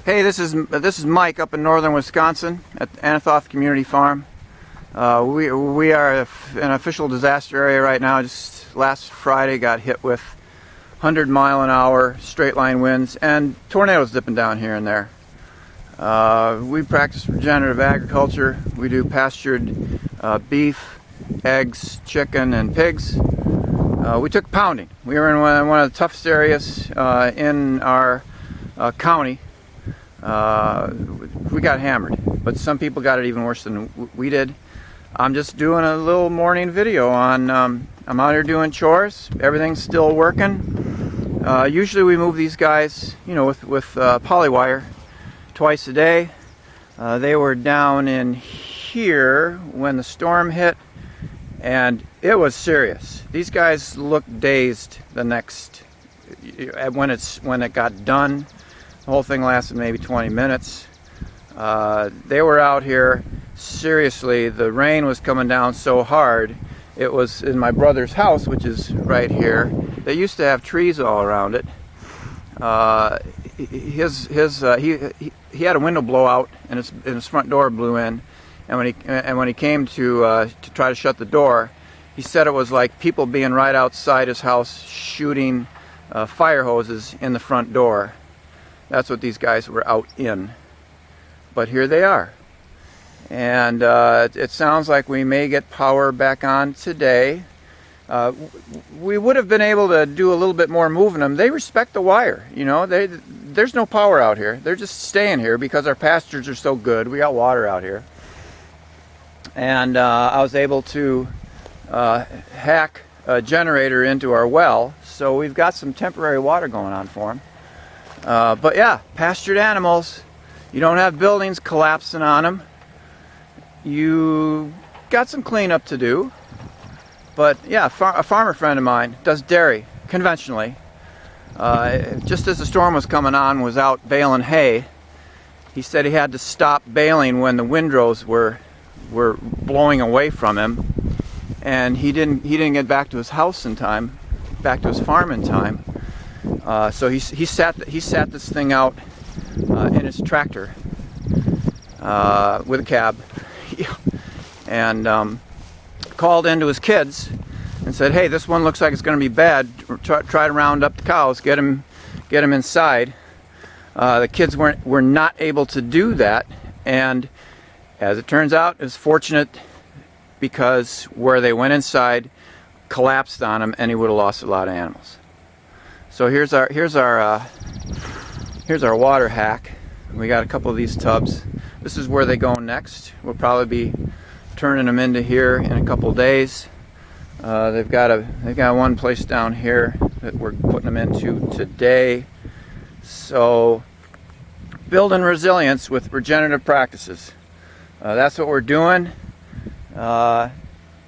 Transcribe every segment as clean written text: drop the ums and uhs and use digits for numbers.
Hey, this is Mike up in northern Wisconsin at the Anathoth Community Farm. We are an official disaster area right now. Just last Friday got hit with 100-mile-an-hour straight line winds and tornadoes dipping down here and there. We practice regenerative agriculture. We do pastured beef, eggs, chicken, and pigs. We took pounding. We were in one of the toughest areas in our county. We got hammered, but some people got it even worse than we did. I'm just doing a little morning video on, I'm out here doing chores. Everything's still working. Usually we move these guys, you know, with polywire twice a day. They were down in here when the storm hit, and it was serious. These guys looked dazed the next, when it got done. The whole thing lasted maybe 20 minutes. They were out here, seriously, the rain was coming down so hard. It was in my brother's house, which is right here. They used to have trees all around it. He had a window blowout and his front door blew in. And when he came to try to shut the door, he said it was like people being right outside his house shooting fire hoses in the front door. That's what these guys were out in. But here they are. And it sounds like we may get power back on today. We would have been able to do a little bit more moving them. They respect the wire, you know. There's no power out here. They're just staying here because our pastures are so good. We got water out here. And I was able to hack a generator into our well, so we've got some temporary water going on for them. But yeah, pastured animals. You don't have buildings collapsing on them. You got some cleanup to do. But yeah, a farmer friend of mine does dairy conventionally. Just as the storm was coming on, was out baling hay. He said he had to stop baling when the windrows were blowing away from him, and he didn't get back to his house in time, back to his farm in time. So he sat this thing out in his tractor with a cab, and called into his kids and said, "Hey, this one looks like it's going to be bad. Try to round up the cows, get them inside." The kids were not able to do that, and as it turns out, it's fortunate because where they went inside collapsed on him, and he would have lost a lot of animals. So here's our water hack. We got a couple of these tubs. This is where they go next. We'll probably be turning them into here in a couple days. They've got one place down here that we're putting them into today. So building resilience with regenerative practices. That's what we're doing.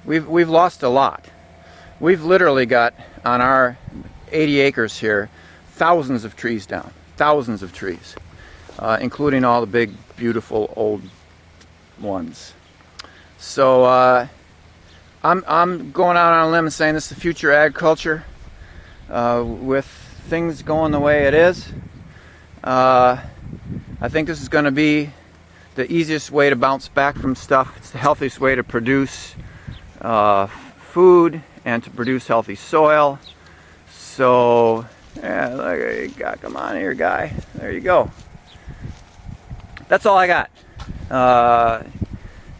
We've lost a lot. We've literally got on our 80 acres here thousands of trees down, thousands of trees, including all the big, beautiful old ones. So I'm going out on a limb and saying this is the future of agriculture. With things going the way it is, I think this is going to be the easiest way to bounce back from stuff. It's the healthiest way to produce food and to produce healthy soil. So, yeah, look at you, come on here, guy. There you go. That's all I got.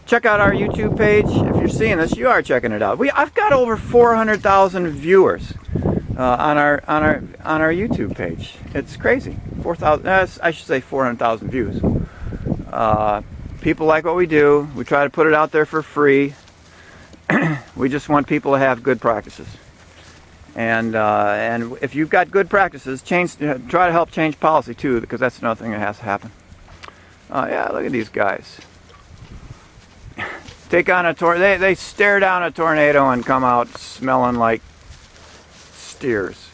Check out our YouTube page. If you're seeing this, you are checking it out. I've got over 400,000 viewers on our YouTube page. It's crazy. 4,000. I should say 400,000 views. People like what we do. We try to put it out there for free. We just want people to have good practices. And if you've got good practices, try to help change policy too, because that's another thing that has to happen. Yeah, look at these guys. Take on a tornado. They stare down a tornado and come out smelling like steers.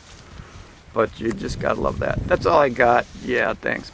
But you just gotta love that. That's all I got. Yeah, thanks.